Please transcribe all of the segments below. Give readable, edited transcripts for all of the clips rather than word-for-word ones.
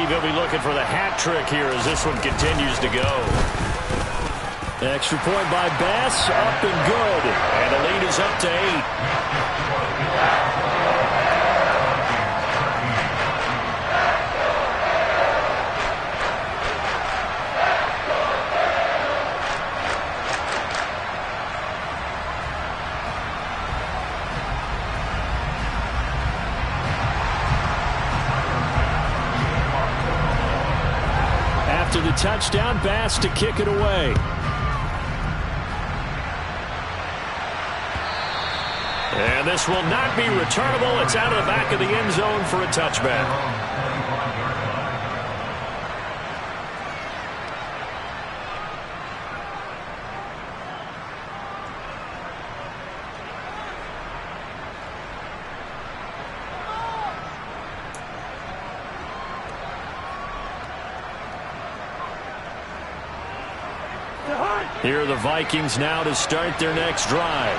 believe he'll be looking for the hat trick here as this one continues to go. Extra point by Bass, up and good. And the lead is up to 8. After the touchdown, Bass to kick it away. And this will not be returnable. It's out of the back of the end zone for a touchback. Here are the Vikings now to start their next drive.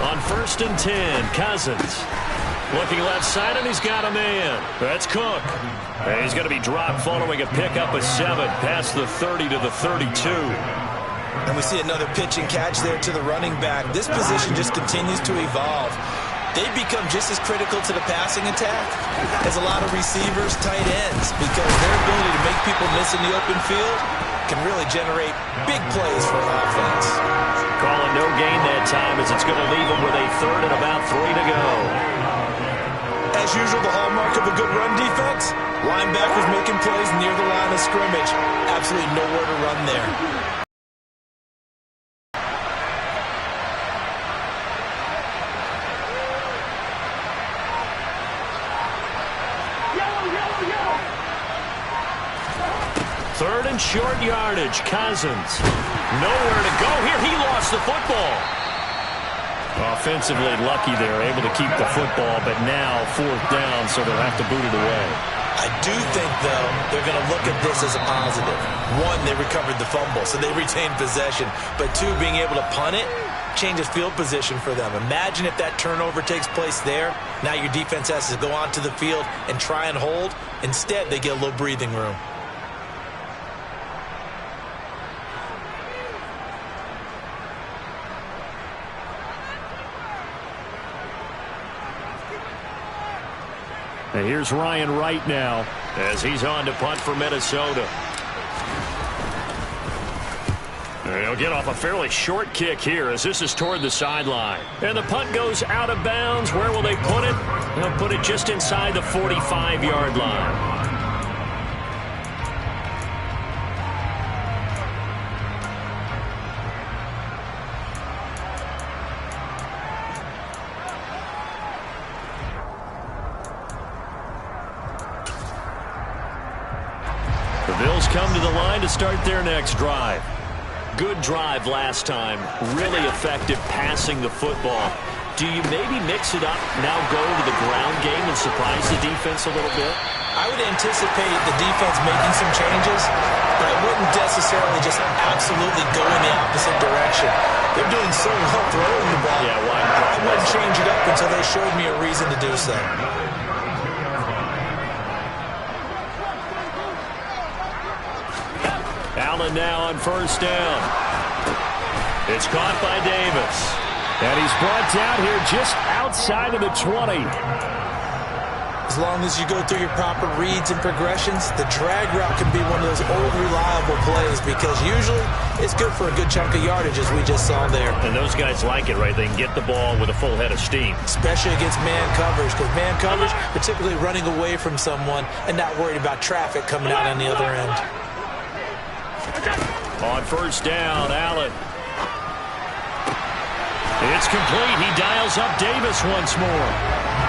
On 1st and 10, Cousins. Looking left side, and he's got a man. That's Cook. And he's going to be dropped following a pickup of 7 past the 30 to the 32. And we see another pitch and catch there to the running back. This position just continues to evolve. They become just as critical to the passing attack as a lot of receivers, tight ends, because their ability to make people miss in the open field can really generate big plays for an offense. Calling no gain that time as it's going to leave them with a 3rd and about 3 to go. As usual, the hallmark of a good run defense, linebackers making plays near the line of scrimmage. Absolutely nowhere to run there. Third and short yardage. Cousins. Nowhere to go here. He lost the football. Offensively lucky there, able to keep the football, but now 4th down, so they'll have to boot it away. I do think, though, they're going to look at this as a positive. 1, they recovered the fumble, so they retained possession. But 2, being able to punt it changes field position for them. Imagine if that turnover takes place there. Now your defense has to go onto the field and try and hold. Instead, they get a little breathing room. And here's Ryan Wright now as he's on to punt for Minnesota. And he'll get off a fairly short kick here as this is toward the sideline. And the punt goes out of bounds. Where will they put it? They'll put it just inside the 45-yard line. The Bills come to the line to start their next drive. Good drive last time. Really effective passing the football. Do you maybe mix it up, now go to the ground game and surprise the defense a little bit? I would anticipate the defense making some changes, but I wouldn't necessarily just absolutely go in the opposite direction. They're doing so well throwing the ball. Yeah, why not? I wouldn't change it up until they showed me a reason to do so. Allen now on 1st down. It's caught by Davis. And he's brought down here just outside of the 20. As long as you go through your proper reads and progressions, the drag route can be one of those old reliable plays because usually it's good for a good chunk of yardage as we just saw there. And those guys like it, right? They can get the ball with a full head of steam. Especially against man coverage, because man coverage, particularly running away from someone and not worried about traffic coming out on the other end. On 1st down, Allen. It's complete. He dials up Davis once more.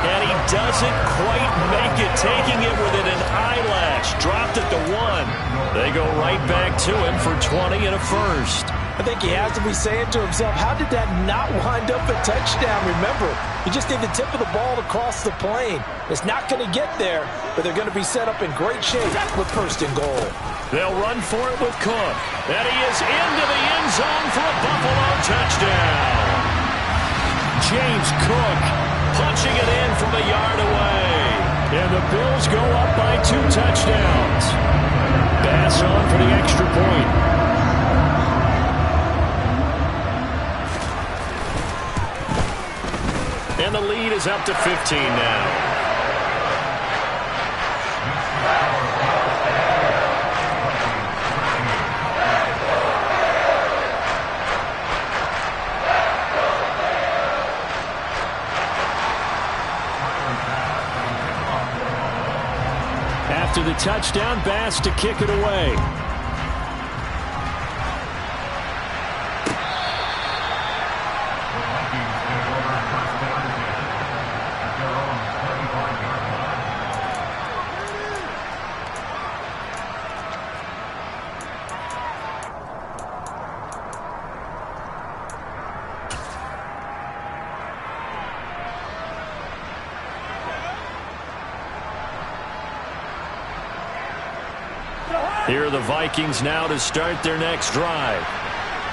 And he doesn't quite make it, taking it within an eyelash. Dropped at the 1. They go right back to him for 20 and a first. I think he has to be saying to himself, how did that not wind up a touchdown? Remember, he just need the tip of the ball to cross the plane. It's not going to get there, but they're going to be set up in great shape with 1st and goal. They'll run for it with Cook. And he is into the end zone for a Buffalo touchdown. James Cook Punching it in from a yard away. And the Bills go up by 2 touchdowns. Bass on for the extra point. And the lead is up to 15 now. After the touchdown, Bass to kick it away. Here are the Vikings now to start their next drive.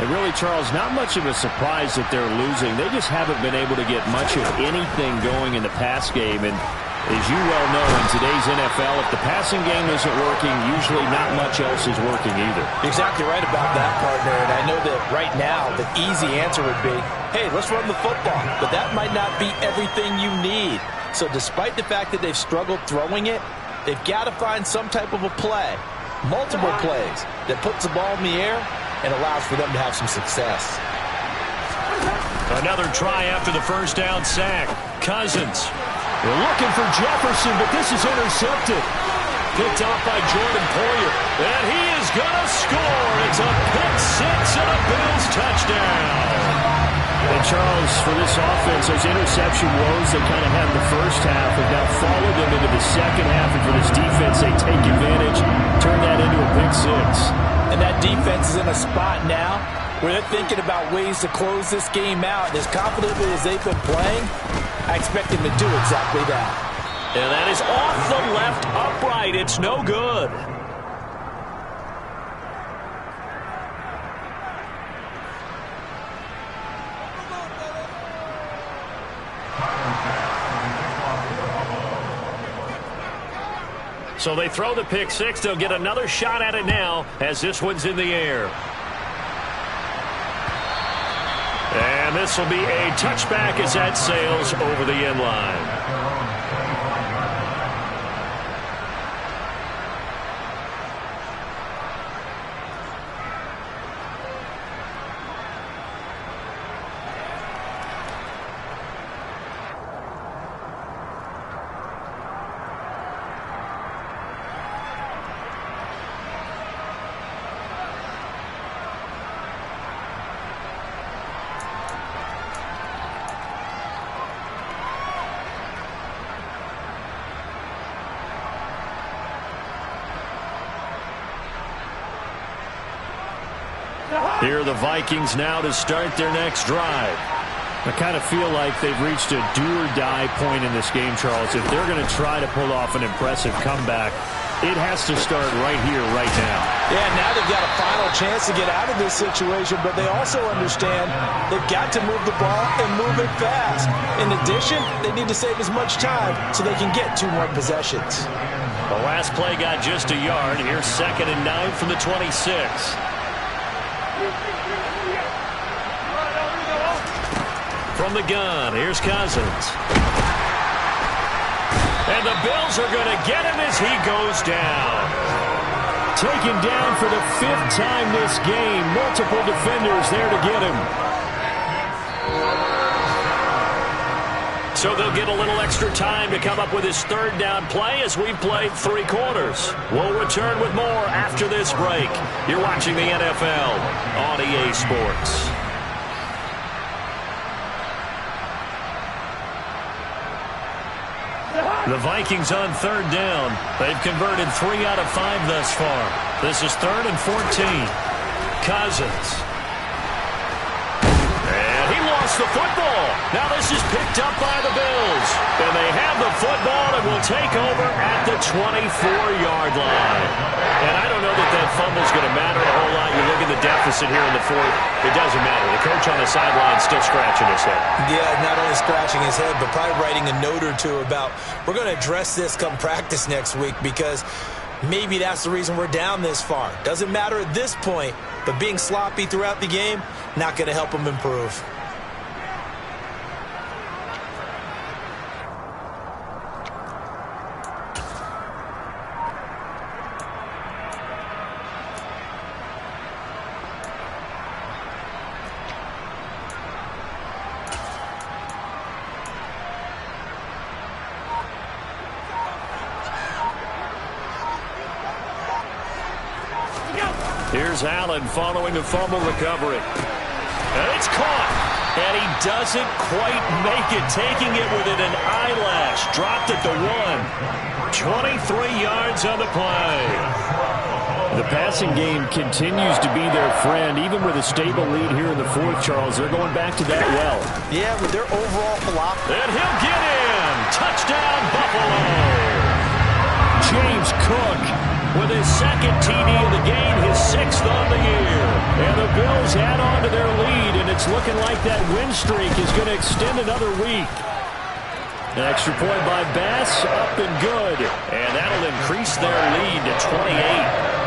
And really, Charles, not much of a surprise that they're losing. They just haven't been able to get much of anything going in the pass game. And as you well know, in today's NFL, if the passing game isn't working, usually not much else is working either. Exactly right about that, partner. And I know that right now the easy answer would be, hey, let's run the football. But that might not be everything you need. So despite the fact that they've struggled throwing it, they've got to find some type of a play. Multiple plays that puts the ball in the air and allows for them to have some success. Another try after the first down sack. Cousins. They're looking for Jefferson, but this is intercepted. Picked off by Jordan Poyer. And he is going to score. It's a pick six and a Bills touchdown. And Charles, for this offense, those interception woes they kind of had in the first half have now followed them into the second half. And for this defense, they take advantage, turn that into a pick six. And that defense is in a spot now where they're thinking about ways to close this game out. And as confidently as they've been playing, I expect them to do exactly that. And that is off the left upright. It's no good. So they throw the pick six. They'll get another shot at it now as this one's in the air. And this will be a touchback as that sails over the end line. Here are the Vikings now to start their next drive. I kind of feel like they've reached a do-or-die point in this game, Charles. If they're going to try to pull off an impressive comeback, it has to start right here, right now. Yeah, now they've got a final chance to get out of this situation, but they also understand they've got to move the ball and move it fast. In addition, they need to save as much time so they can get 2 more possessions. The last play got just a yard. Here's 2nd and 9 from the 26. From the gun, here's Cousins. And the Bills are going to get him as he goes down. Taken down for the 5th time this game. Multiple defenders there to get him. So they'll get a little extra time to come up with his 3rd down play as we've played 3 quarters. We'll return with more after this break. You're watching the NFL on EA Sports. The Vikings on 3rd down. They've converted 3 out of 5 thus far. This is 3rd and 14. Cousins. And he lost the football. Now this is picked up by the Bills. And they have the football and will take over at the 24-yard line. And I don't know that fumble's going to matter a whole lot. You look at the deficit here in the fourth. It doesn't matter. The coach on the sideline still scratching his head. Yeah, not only scratching his head, but probably writing a note or two about, we're going to address this come practice next week, because maybe that's the reason we're down this far. Doesn't matter at this point, but being sloppy throughout the game, not going to help them improve. Here's Allen following the fumble recovery. And it's caught. And he doesn't quite make it, taking it within an eyelash. Dropped at the 1. 23 yards on the play. The passing game continues to be their friend. Even with a stable lead here in the fourth, Charles, they're going back to that well. Yeah, with their overall philosophy. And he'll get in. Touchdown, Buffalo. James Cook with his second TD of the game, his 6th on the year. And the Bills add on to their lead, and it's looking like that win streak is going to extend another week. An extra point by Bass, up and good. And that'll increase their lead to 28.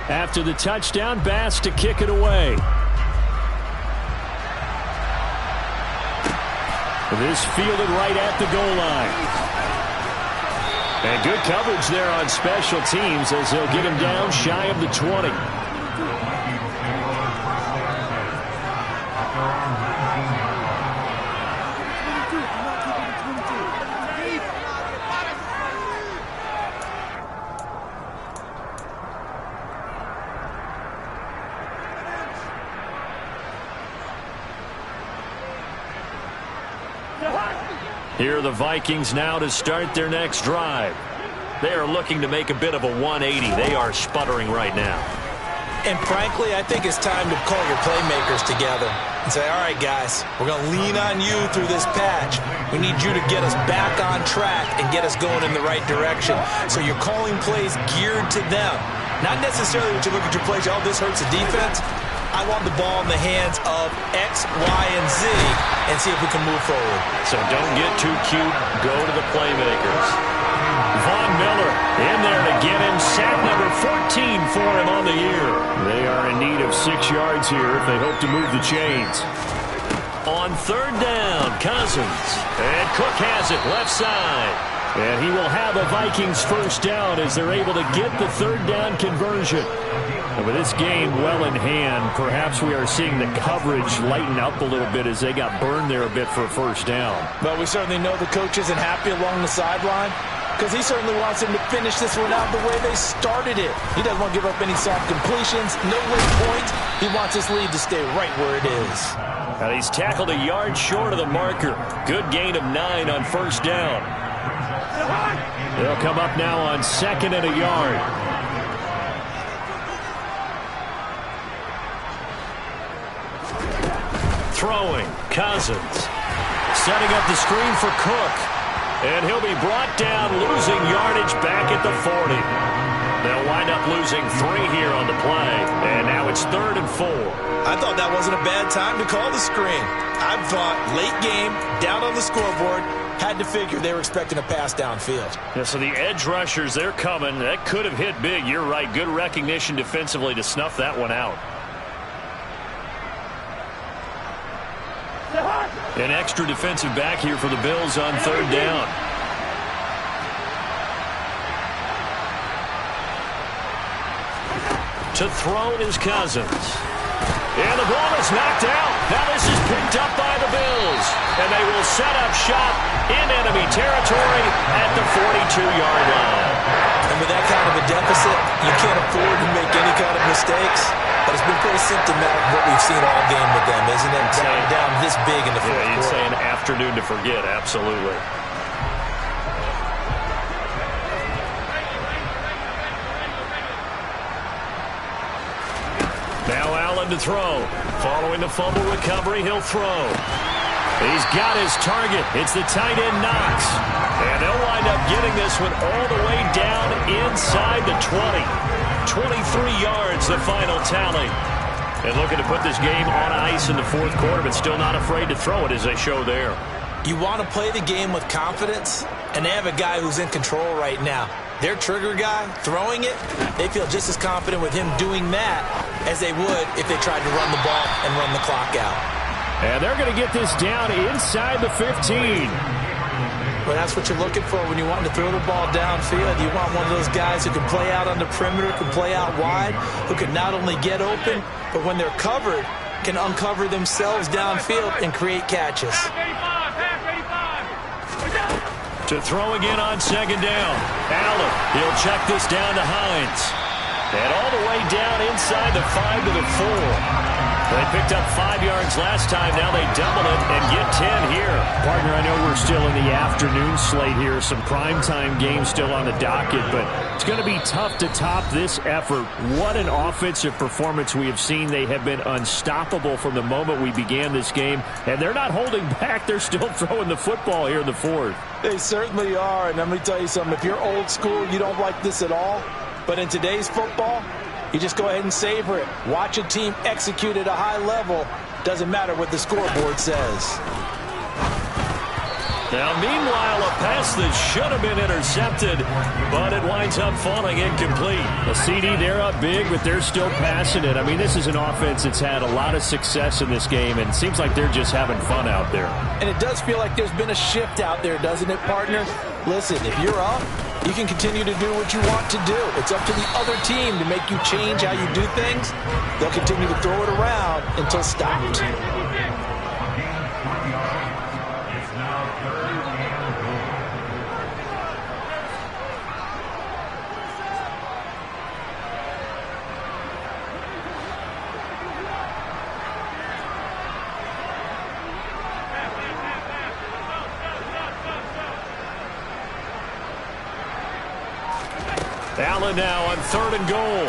After the touchdown, Bass to kick it away. This fielded right at the goal line. And good coverage there on special teams as they'll get him down shy of the 20. Here are the Vikings now to start their next drive. They are looking to make a bit of a 180. They are sputtering right now. And frankly, I think it's time to call your playmakers together and say, all right, guys, we're going to lean on you through this patch. We need you to get us back on track and get us going in the right direction. So you're calling plays geared to them. Not necessarily when you look at your plays, oh, this hurts the defense. I want the ball in the hands of X, Y, and Z and see if we can move forward. So don't get too cute. Go to the playmakers. Von Miller in there to get him. Sack number 14 for him on the year. They are in need of 6 yards here if they hope to move the chains. On third down, Cousins. And Cook has it left side. And he will have a Vikings first down as they're able to get the third down conversion. And with this game well in hand, perhaps we are seeing the coverage lighten up a little bit as they got burned there a bit for a first down. But we certainly know the coach isn't happy along the sideline because he certainly wants them to finish this one out the way they started it. He doesn't want to give up any soft completions, no late points. He wants this lead to stay right where it is. Now he's tackled a yard short of the marker. Good gain of 9 on first down. They'll come up now on 2nd and a yard. Throwing, Cousins. Setting up the screen for Cook. And he'll be brought down, losing yardage back at the 40. They'll wind up losing 3 here on the play. And now it's 3rd and 4. I thought that wasn't a bad time to call the screen. I thought late game, down on the scoreboard, had to figure they were expecting a pass downfield. Yeah, so the edge rushers, they're coming. That could have hit big. You're right. Good recognition defensively to snuff that one out. An extra defensive back here for the Bills on third down. To throw is Cousins. And the ball is knocked out. Now this is picked up by the Bills. throws, and they will set up shop in enemy territory at the 42-yard line. And with that kind of a deficit, you can't afford to make any kind of mistakes. But it's been pretty symptomatic of what we've seen all game with them, isn't it? Down this big in the fourth quarter. You'd say an afternoon to forget, absolutely. Now Allen to throw. Following the fumble recovery, he'll throw. He's got his target. It's the tight end Knox. And they'll wind up getting this one all the way down inside the 20. 23 yards, the final tally. And looking to put this game on ice in the fourth quarter, but still not afraid to throw it as they show there. You want to play the game with confidence, and they have a guy who's in control right now. Their trigger guy, throwing it, they feel just as confident with him doing that as they would if they tried to run the ball and run the clock out. And they're going to get this down inside the 15. Well, that's what you're looking for when you want to throw the ball downfield. You want one of those guys who can play out on the perimeter, can play out wide, who can not only get open, but when they're covered, can uncover themselves downfield and create catches. To throw again on second down. Allen, he'll check this down to Hines. And all the way down inside the 5 to the 4. They picked up 5 yards last time. Now they double it and get 10 here. Partner, I know we're still in the afternoon slate here. Some primetime games still on the docket, but it's going to be tough to top this effort. What an offensive performance we have seen. They have been unstoppable from the moment we began this game, and they're not holding back. They're still throwing the football here in the fourth. They certainly are, and let me tell you something. If you're old school, you don't like this at all. But in today's football, you just go ahead and savor it. Watch a team execute at a high level. Doesn't matter what the scoreboard says. Now, meanwhile, a pass that should have been intercepted, but it winds up falling incomplete. The CD, they're up big, but they're still passing it. I mean, this is an offense that's had a lot of success in this game, and it seems like they're just having fun out there. And it does feel like there's been a shift out there, doesn't it, partner? Listen, if you're up, you can continue to do what you want to do. It's up to the other team to make you change how you do things. They'll continue to throw it around until stopped. Allen now on 3rd and goal.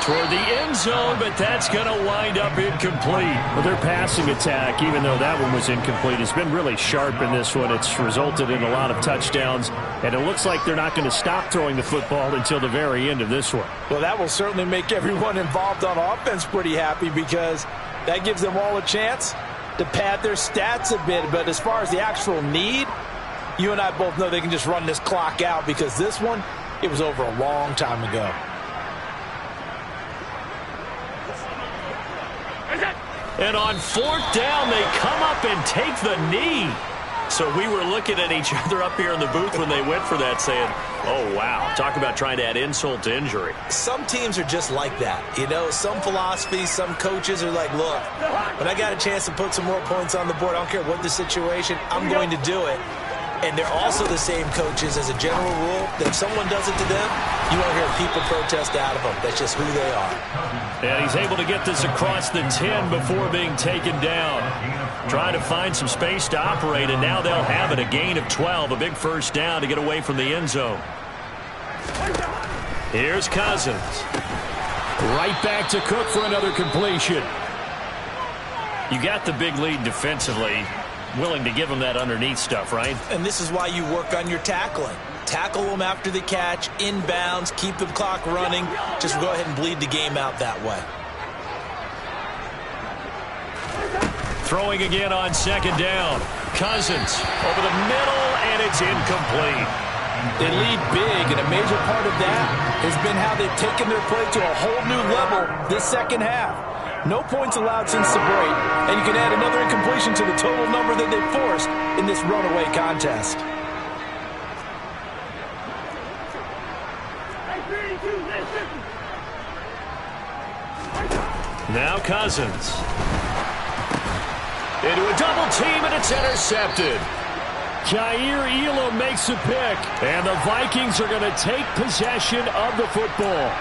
Toward the end zone, but that's going to wind up incomplete. Well, their passing attack, even though that one was incomplete, has been really sharp in this one. It's resulted in a lot of touchdowns, and it looks like they're not going to stop throwing the football until the very end of this one. Well, that will certainly make everyone involved on offense pretty happy because that gives them all a chance to pad their stats a bit. But as far as the actual need, you and I both know they can just run this clock out because this one, it was over a long time ago. And on 4th down, they come up and take the knee. So we were looking at each other up here in the booth when they went for that saying, oh, wow, talk about trying to add insult to injury. Some teams are just like that. You know, some philosophies, some coaches are like, look, when I got a chance to put some more points on the board, I don't care what the situation, I'm going to do it. And they're also the same coaches as a general rule that if someone does it to them, you won't hear people protest out of them. That's just who they are. And he's able to get this across the 10 before being taken down. Trying to find some space to operate, and now they'll have it. A gain of 12, a big first down to get away from the end zone. Here's Cousins. Right back to Cook for another completion. You got the big lead defensively. Willing to give them that underneath stuff, right? And this is why you work on your tackling. Tackle them after the catch, inbounds, keep the clock running. Just go ahead and bleed the game out that way. Throwing again on 2nd down. Cousins over the middle, and it's incomplete. They lead big, and a major part of that has been how they've taken their play to a whole new level this second half. No points allowed since the break, and you can add another incompletion to the total number that they've forced in this runaway contest. Now Cousins. Into a double team, and it's intercepted. Jair Elam makes a pick, and the Vikings are going to take possession of the football.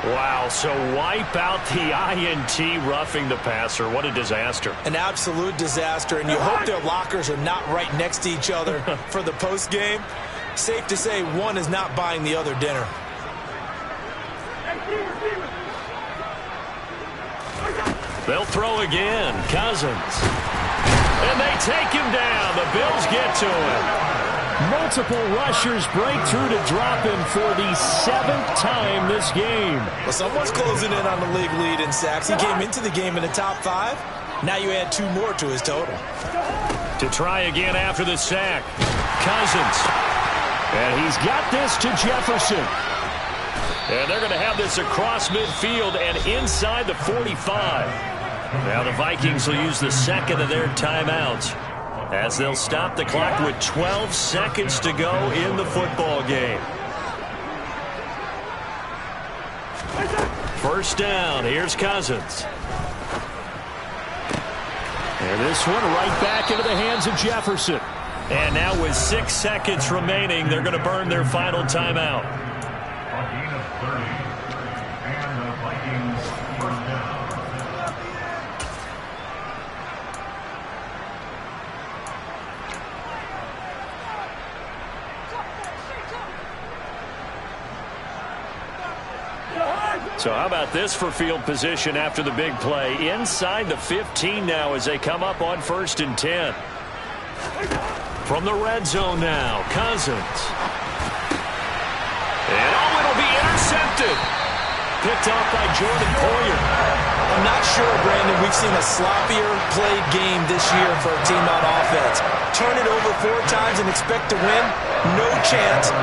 Wow, so wipe out the INT roughing the passer. What a disaster. An absolute disaster, and you hope their lockers are not right next to each other for the postgame. Safe to say one is not buying the other dinner. They'll throw again. Cousins. And they take him down. The Bills get to him. Multiple rushers break through to drop him for the 7th time this game. Well, someone's closing in on the league lead in sacks. He came into the game in the top 5. Now you add 2 more to his total. To try again after the sack. Cousins. And he's got this to Jefferson. And they're going to have this across midfield and inside the 45. Now the Vikings will use the second of their timeouts, as they'll stop the clock with 12 seconds to go in the football game. First down, here's Cousins. And this one right back into the hands of Jefferson. And now with 6 seconds remaining, they're going to burn their final timeout. A gain of 30, and the Vikings first down. So how about this for field position after the big play? Inside the 15 now as they come up on 1st and 10. From the red zone now, Cousins. And it'll be intercepted. Picked off by Jordan Poyer. I'm not sure, Brandon, we've seen a sloppier played game this year for a team on offense. Turn it over 4 times and expect to win? No chance.